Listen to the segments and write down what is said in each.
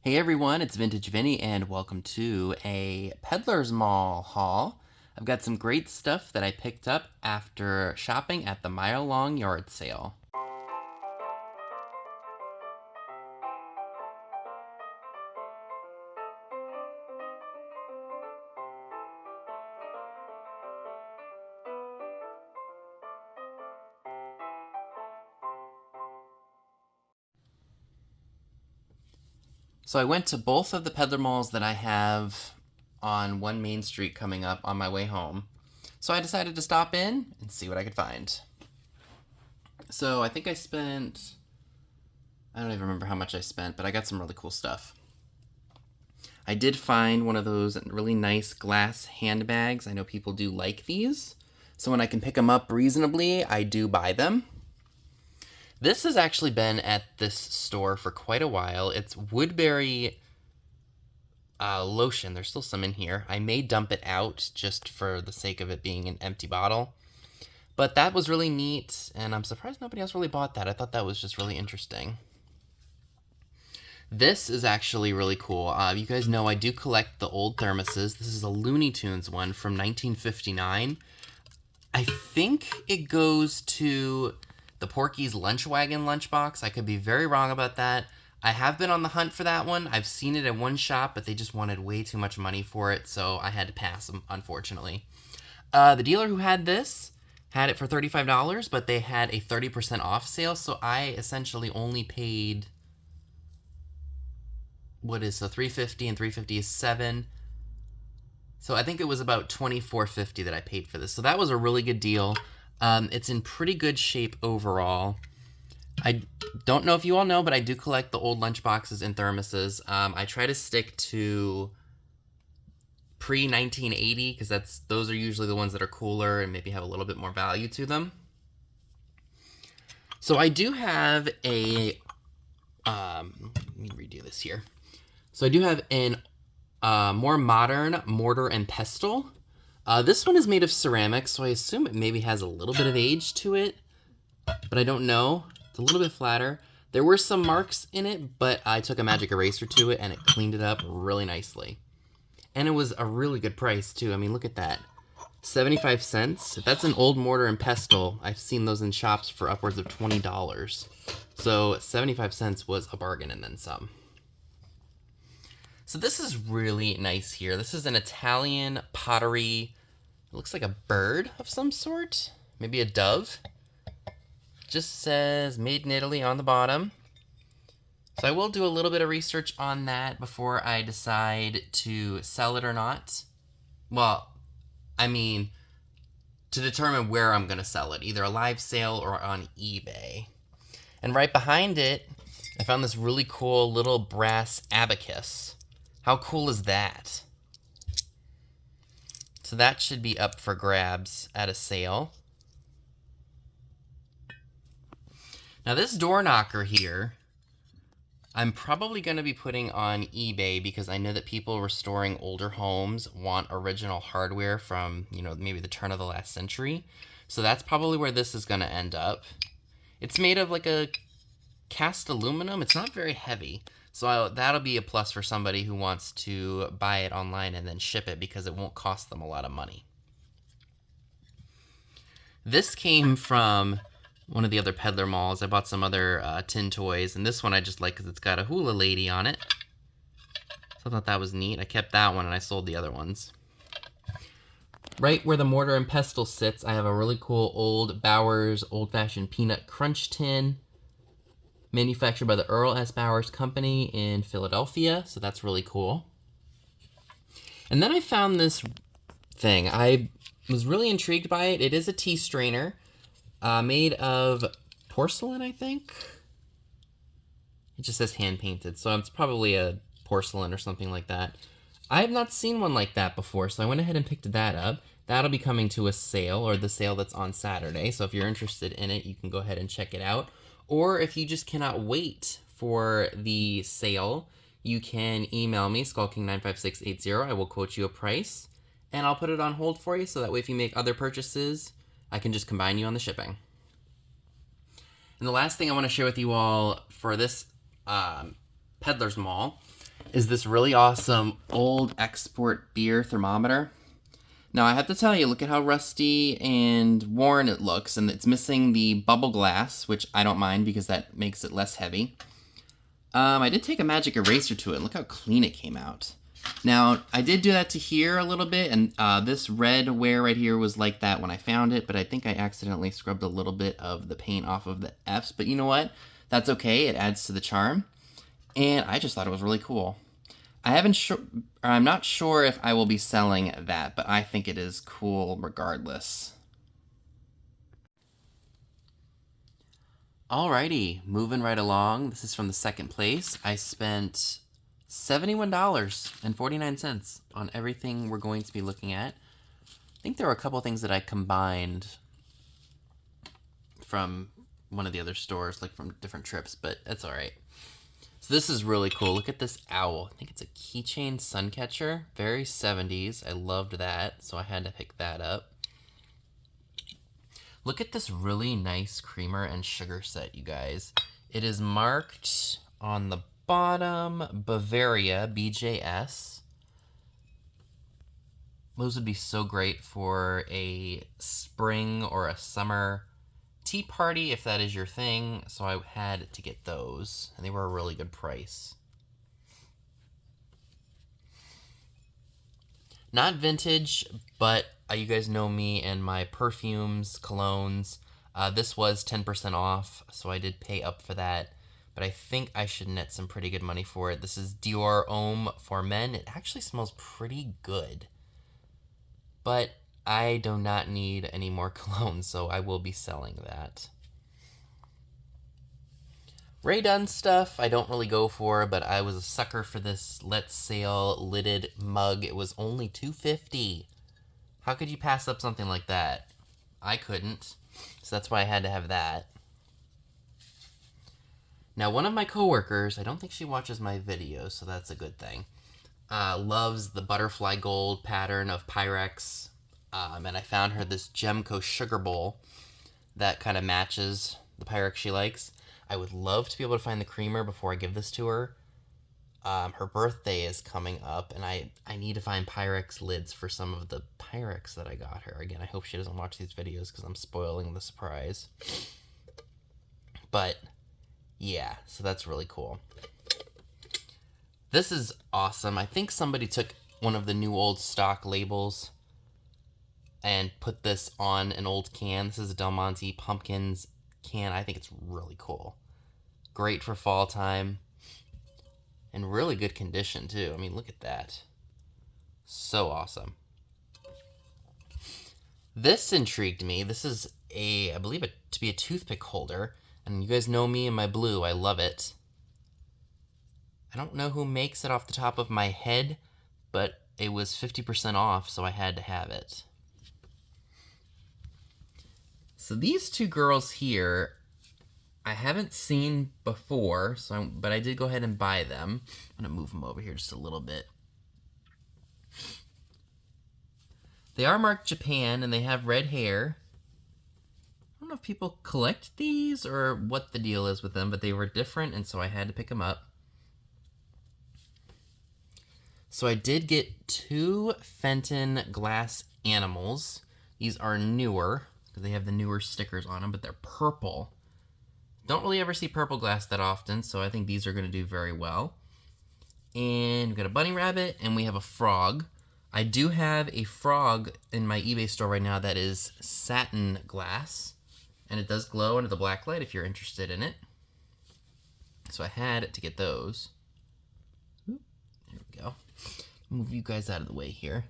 Hey everyone, it's Vintage Vinny and welcome to a Peddler's Mall haul. I've got some great stuff that I picked up after shopping at the mile-long yard sale. So I went to both of the Peddler malls that I have on one main street coming up on my way home. So I decided to stop in and see what I could find. So I think I don't even remember how much I spent, but I got some really cool stuff. I did find one of those really nice glass handbags. I know people do like these. So when I can pick them up reasonably, I do buy them. This has actually been at this store for quite a while. It's Woodbury lotion. There's still some in here. I may dump it out just for the sake of it being an empty bottle. But that was really neat, and I'm surprised nobody else really bought that. I thought that was just really interesting. This is actually really cool. You guys know I do collect the old thermoses. This is a Looney Tunes one from 1959. I think it goes to the Porky's Lunch Wagon lunchbox. I could be very wrong about that. I have been on the hunt for that one. I've seen it at one shop, but they just wanted way too much money for it, so I had to pass them, unfortunately. The dealer who had this had it for $35, but they had a 30% off sale, so I essentially only paid... so $350 and $350 is $7. So I think it was about $24.50 that I paid for this. So that was a really good deal. It's in pretty good shape overall. I don't know if you all know, but I do collect the old lunchboxes and thermoses. I try to stick to pre-1980 because those are usually the ones that are cooler and maybe have a little bit more value to them. So I do have a... let me redo this here. So I do have an more modern mortar and pestle. This one is made of ceramic, so I assume it maybe has a little bit of age to it, but I don't know. It's a little bit flatter. There were some marks in it, but I took a magic eraser to it and it cleaned it up really nicely. And it was a really good price too. I mean, look at that. 75 cents. If that's an old mortar and pestle, I've seen those in shops for upwards of $20. So 75 cents was a bargain and then some. So this is really nice here. This is an Italian pottery. It looks like a bird of some sort. Maybe a dove. Just says made in Italy on the bottom. So I will do a little bit of research on that before I decide to sell it or not. Well, I mean, to determine where I'm going to sell it. Either a live sale or on eBay. And right behind it, I found this really cool little brass abacus. How cool is that? So that should be up for grabs at a sale. Now this door knocker here, I'm probably going to be putting on eBay because I know that people restoring older homes want original hardware from, maybe the turn of the last century. So that's probably where this is going to end up. It's made of like a cast aluminum. It's not very heavy. So that'll be a plus for somebody who wants to buy it online and then ship it because it won't cost them a lot of money. This came from one of the other Peddler malls. I bought some other tin toys, and this one I just like because it's got a hula lady on it. So I thought that was neat. I kept that one and I sold the other ones. Right where the mortar and pestle sits, I have a really cool old Bowers old-fashioned peanut crunch tin. Manufactured by the Earl S. Bowers Company in Philadelphia, so that's really cool. And then I found this thing. I was really intrigued by it. It is a tea strainer made of porcelain, I think. It just says hand-painted, so it's probably a porcelain or something like that. I have not seen one like that before, so I went ahead and picked that up. That'll be coming to a sale, or the sale that's on Saturday, so if you're interested in it, you can go ahead and check it out. Or if you just cannot wait for the sale, you can email me, skulking95680. I will quote you a price, and I'll put it on hold for you, so that way if you make other purchases, I can just combine you on the shipping. And the last thing I want to share with you all for this Peddler's Mall is this really awesome old export beer thermometer. Now, I have to tell you, look at how rusty and worn it looks, and it's missing the bubble glass, which I don't mind because that makes it less heavy. I did take a magic eraser to it. Look how clean it came out. Now, I did do that to here a little bit, and this red wear right here was like that when I found it, but I think I accidentally scrubbed a little bit of the paint off of the F's, but you know what? That's okay. It adds to the charm, and I just thought it was really cool. I'm not sure if I will be selling that, but I think it is cool regardless. Alrighty, moving right along. This is from the second place. I spent $71.49 on everything we're going to be looking at. I think there were a couple things that I combined from one of the other stores, like from different trips, but that's alright. So this is really cool. Look at this owl. I think it's a keychain sun catcher. Very 70s. I loved that, so I had to pick that up. Look at this really nice creamer and sugar set, you guys. It is marked on the bottom, Bavaria, BJS. Those would be so great for a spring or a summer tea party, if that is your thing. So I had to get those, and they were a really good price. Not vintage, but you guys know me and my perfumes, colognes. This was 10% off, so I did pay up for that. But I think I should net some pretty good money for it. This is Dior Homme for Men. It actually smells pretty good. But I do not need any more cologne, so I will be selling that. Ray Dunn stuff I don't really go for, but I was a sucker for this Let's Sail lidded mug. It was only $2.50. How could you pass up something like that? I couldn't, so that's why I had to have that. Now, one of my coworkers, I don't think she watches my videos, so that's a good thing, loves the butterfly gold pattern of Pyrex, and I found her this Gemco sugar bowl that kind of matches the Pyrex she likes. I would love to be able to find the creamer before I give this to her. Her birthday is coming up, and I need to find Pyrex lids for some of the Pyrex that I got her. Again, I hope she doesn't watch these videos because I'm spoiling the surprise. But, yeah, so that's really cool. This is awesome. I think somebody took one of the new old stock labels and put this on an old can. This is a Del Monte Pumpkins can. I think it's really cool. Great for fall time. In really good condition, too. I mean, look at that. So awesome. This intrigued me. This is I believe it to be a toothpick holder. And you guys know me and my blue. I love it. I don't know who makes it off the top of my head, but it was 50% off, so I had to have it. So these two girls here, I haven't seen before, but I did go ahead and buy them. I'm going to move them over here just a little bit. They are marked Japan, and they have red hair. I don't know if people collect these or what the deal is with them, but they were different, and so I had to pick them up. So I did get 2 Fenton glass animals. These are newer, because they have the newer stickers on them, but they're purple. Don't really ever see purple glass that often, so I think these are going to do very well. And we've got a bunny rabbit, and we have a frog. I do have a frog in my eBay store right now that is satin glass, and it does glow under the black light if you're interested in it. So I had to get those. There we go. Move you guys out of the way here.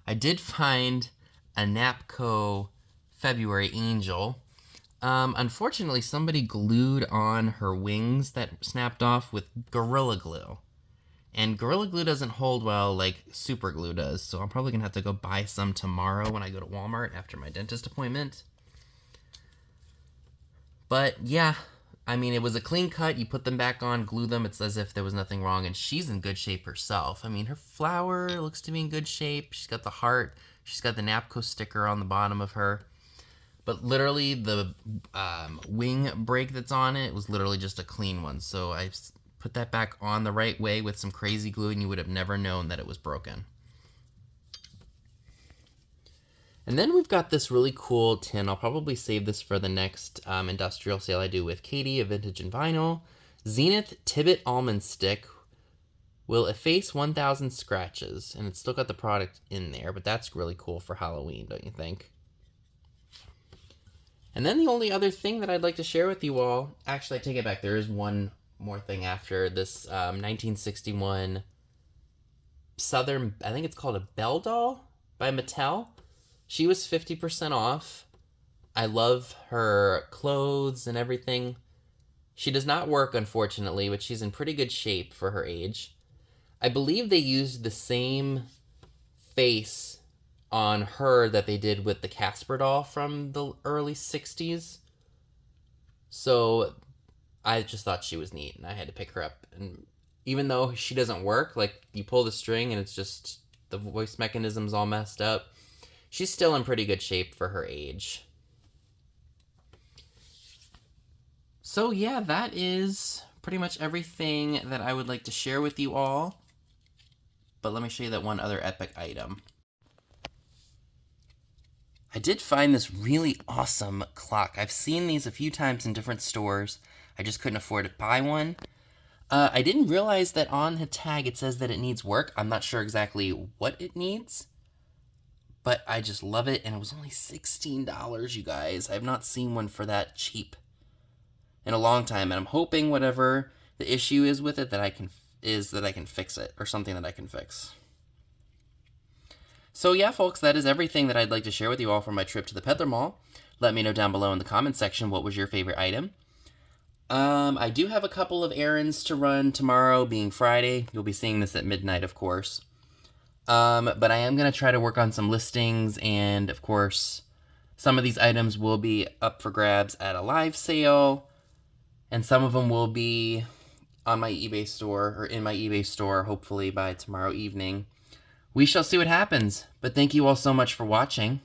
I did find a Napco February Angel. Unfortunately, somebody glued on her wings that snapped off with Gorilla Glue. And Gorilla Glue doesn't hold well like super glue does, so I'm probably going to have to go buy some tomorrow when I go to Walmart after my dentist appointment. But yeah, I mean, it was a clean cut. You put them back on, glue them. It's as if there was nothing wrong, and she's in good shape herself. I mean, her flower looks to be in good shape. She's got the heart. She's got the Napco sticker on the bottom of her. But literally, the wing break that's on it was literally just a clean one. So I put that back on the right way with some crazy glue and you would have never known that it was broken. And then we've got this really cool tin. I'll probably save this for the next industrial sale I do with Katie of Vintage and Vinyl. Zenith Tibbet Almond Stick will efface 1,000 scratches. And it's still got the product in there, but that's really cool for Halloween, don't you think? And then the only other thing that I'd like to share with you all, actually I take it back, there is one more thing after this 1961 Southern, I think it's called a Belle Doll by Mattel. She was 50% off. I love her clothes and everything. She does not work, unfortunately, but she's in pretty good shape for her age. I believe they used the same face on her that they did with the Casper doll from the early 60s. So I just thought she was neat, and I had to pick her up. And even though she doesn't work, like you pull the string and it's just the voice mechanism's all messed up, she's still in pretty good shape for her age. So yeah, that is pretty much everything that I would like to share with you all. But let me show you that one other epic item. I did find this really awesome clock. I've seen these a few times in different stores. I just couldn't afford to buy one. I didn't realize that on the tag it says that it needs work. I'm not sure exactly what it needs, but I just love it, and it was only $16, you guys. I have not seen one for that cheap in a long time, and I'm hoping whatever the issue is with it that I can fix it, or something that I can fix. So yeah, folks, that is everything that I'd like to share with you all from my trip to the Peddler Mall. Let me know down below in the comments section what was your favorite item. I do have a couple of errands to run tomorrow, being Friday. You'll be seeing this at midnight, of course. But I am going to try to work on some listings, and of course, some of these items will be up for grabs at a live sale, and some of them will be on my eBay store, or in my eBay store, hopefully by tomorrow evening. We shall see what happens, but thank you all so much for watching.